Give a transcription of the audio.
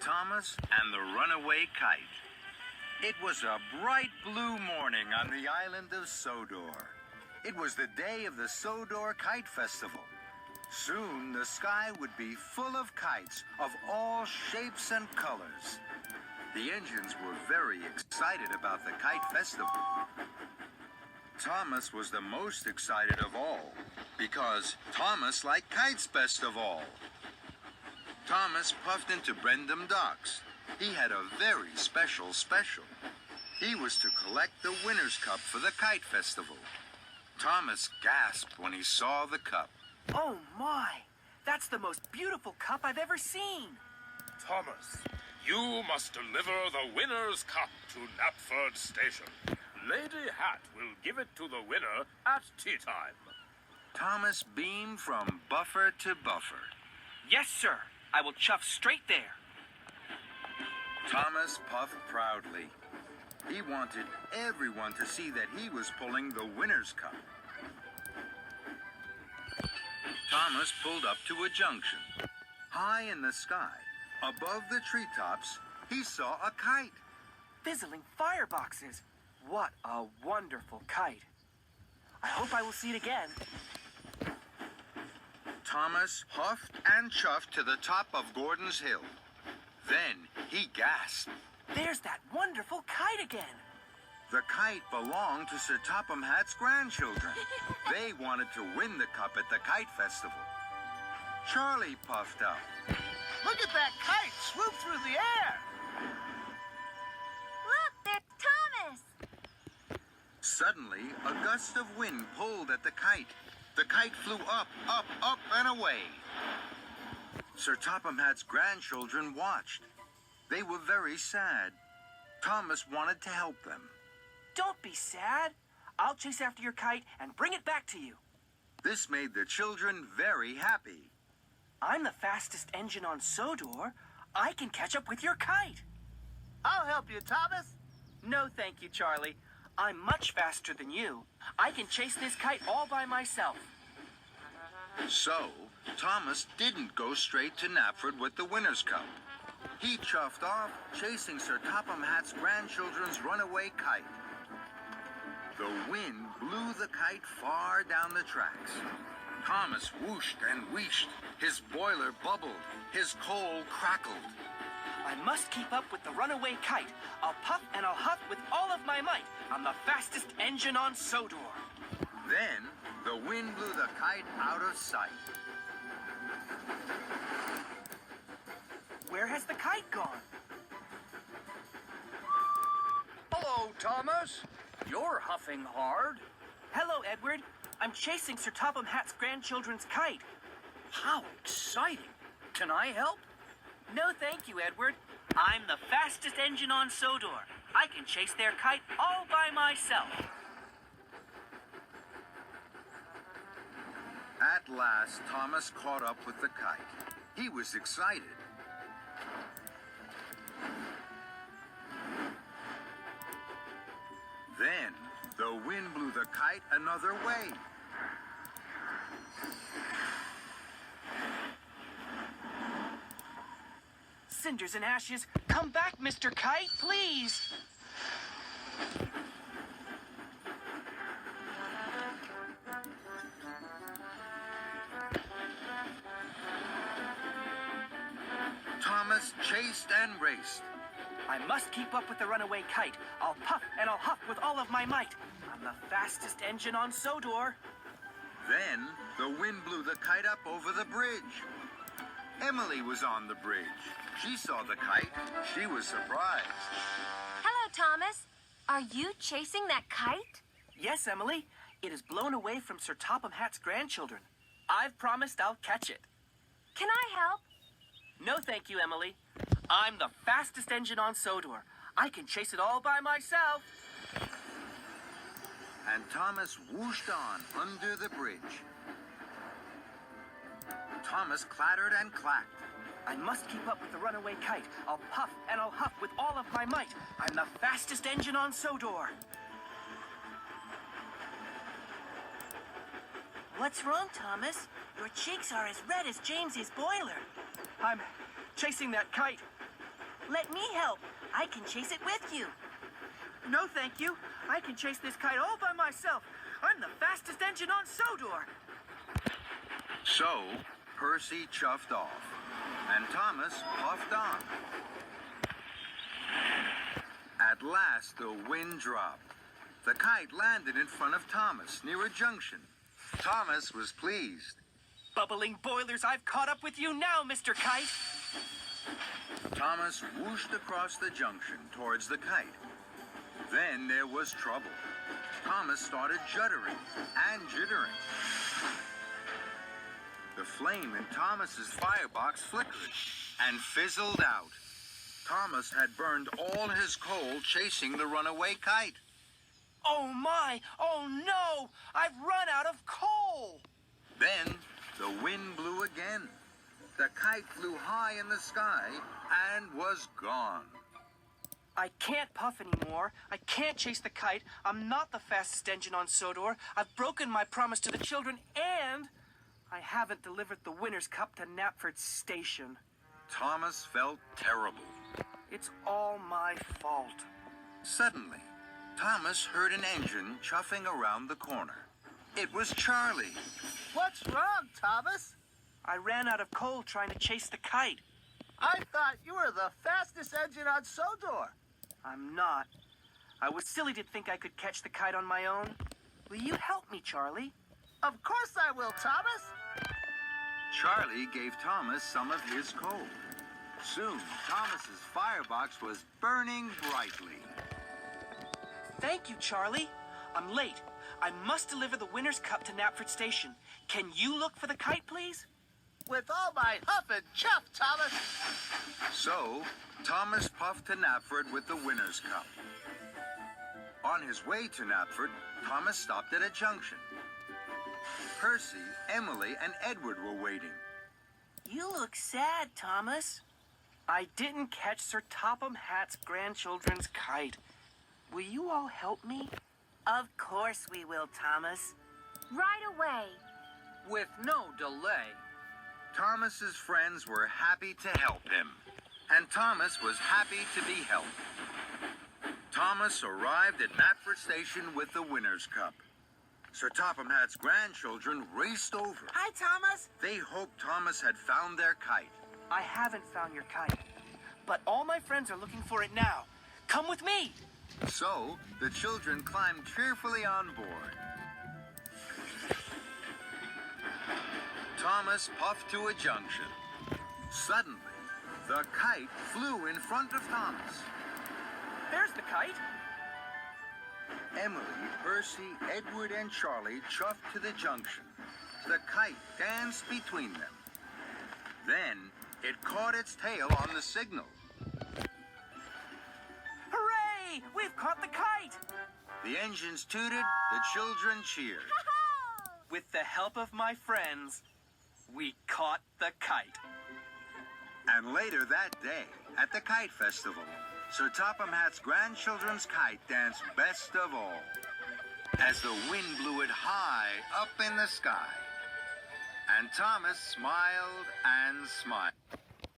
Skarloey-thomas and the runaway kite. It was a bright blue morning on the island of Sodor. It was the day of the Sodor Kite Festival. Soon the sky would be full of kites of all shapes and colors. The engines were very excited about the Kite Festival. Thomas was the most excited of all, because Thomas liked kites best of all. Thomas puffed into Brendam Docks. He had a very special. He was to collect the winner's cup for the Kite Festival. Thomas gasped when he saw the cup. Oh my! That's the most beautiful cup I've ever seen! Thomas, you must deliver the winner's cup to Knapford Station. Lady Hatt will give it to the winner at tea time. Thomas beamed from buffer to buffer. Yes, sir. I will chuff straight there. Thomas puffed proudly. He wanted everyone to see that he was pulling the winner's cup. Thomas pulled up to a junction. High in the sky, above the treetops, he saw a kite. Fizzling fireboxes. What a wonderful kite. I hope I will see it again. Thomas huffed and chuffed to the top of Gordon's Hill. Then he gasped. There's that wonderful kite again. The kite belonged to Sir Topham Hatt's grandchildren. They wanted to win the cup at the Kite Festival. Charlie puffed up. Look at that kite swoop through the air! Look, there's Thomas! Suddenly, a gust of wind pulled at the kite. The kite flew up, and away. Sir Topham Hatt's grandchildren watched. They were very sad. Thomas wanted to help them. Don't be sad. I'll chase after your kite and bring it back to you. This made the children very happy. I'm the fastest engine on Sodor. I can catch up with your kite. I'll help you, Thomas. No, thank you, Charlie. I'm much faster than you. I can chase this kite all by myself. So, Thomas didn't go straight to Knapford with the winner's cup. He chuffed off, chasing Sir Topham Hatt's grandchildren's runaway kite. The wind blew the kite far down the tracks. Thomas whooshed and wheeshed. His boiler bubbled. His coal crackled. I must keep up with the runaway kite. I'll puff and I'll huff with all of my might. I'm the fastest engine on Sodor. Then, the wind blew the kite out of sight. Where has the kite gone? Hello, Thomas. You're huffing hard. Hello, Edward. I'm chasing Sir Topham Hatt's grandchildren's kite. How exciting. Can I help? No, thank you, Edward. I'm the fastest engine on Sodor. I can chase their kite all by myself. At last, Thomas caught up with the kite. He was excited. Then, the wind blew the kite another way. Cinders and ashes, come back, Mr. Kite, please. Thomas chased and raced. I must keep up with the runaway kite. I'll puff and I'll huff with all of my might. I'm the fastest engine on Sodor. Then, the wind blew the kite up over the bridge. Emily was on the bridge. She saw the kite. She was surprised. Hello, Thomas. Are you chasing that kite? Yes, Emily. It is blown away from Sir Topham Hatt's grandchildren. I've promised I'll catch it. Can I help? No, thank you, Emily. I'm the fastest engine on Sodor. I can chase it all by myself. And Thomas whooshed on under the bridge. Thomas clattered and clacked. I must keep up with the runaway kite. I'll puff and I'll huff with all of my might. I'm the fastest engine on Sodor. What's wrong, Thomas? Your cheeks are as red as James's boiler. I'm chasing that kite. Let me help. I can chase it with you. No, thank you. I can chase this kite all by myself. I'm the fastest engine on Sodor. So, Percy chuffed off, and Thomas puffed on. At last, the wind dropped. The kite landed in front of Thomas near a junction. Thomas was pleased. Bubbling boilers, I've caught up with you now, Mr. Kite. Thomas whooshed across the junction towards the kite. Then there was trouble. Thomas started juddering and jittering. The flame in Thomas's firebox flickered and fizzled out. Thomas had burned all his coal chasing the runaway kite. Oh my! Oh no! I've run out of coal! Then the wind blew again. The kite flew high in the sky and was gone. I can't puff anymore. I can't chase the kite. I'm not the fastest engine on Sodor. I've broken my promise to the children, and I haven't delivered the winner's cup to Knapford Station. Thomas felt terrible. It's all my fault. Suddenly, Thomas heard an engine chuffing around the corner. It was Charlie. What's wrong, Thomas? I ran out of coal trying to chase the kite. I thought you were the fastest engine on Sodor. I'm not. I was silly to think I could catch the kite on my own. Will you help me, Charlie? Of course I will, Thomas. Charlie gave Thomas some of his coal. Soon, Thomas's firebox was burning brightly. Thank you, Charlie. I'm late. I must deliver the winner's cup to Knapford Station. Can you look for the kite, please? With all my huff and chuff, Thomas. So, Thomas puffed to Knapford with the winner's cup. On his way to Knapford, Thomas stopped at a junction. Percy, Emily, and Edward were waiting. You look sad, Thomas. I didn't catch Sir Topham Hatt's grandchildren's kite. Will you all help me? Of course we will, Thomas. Right away. With no delay. Thomas's friends were happy to help him, and Thomas was happy to be helped. Thomas arrived at Knapford Station with the winner's cup. Sir Topham Hatt's grandchildren raced over. Hi, Thomas. They hoped Thomas had found their kite. I haven't found your kite, but all my friends are looking for it now. Come with me. So, the children climbed cheerfully on board. Thomas puffed to a junction. Suddenly, the kite flew in front of Thomas. There's the kite. Emily, Percy, Edward, and Charlie chuffed to the junction. The kite danced between them. Then, it caught its tail on the signal. Hooray! We've caught the kite! The engines tooted, the children cheered. With the help of my friends, we caught the kite. And later that day, at the Kite Festival, Sir Topham Hatt's grandchildren's kite danced best of all, as the wind blew it high up in the sky. And Thomas smiled and smiled.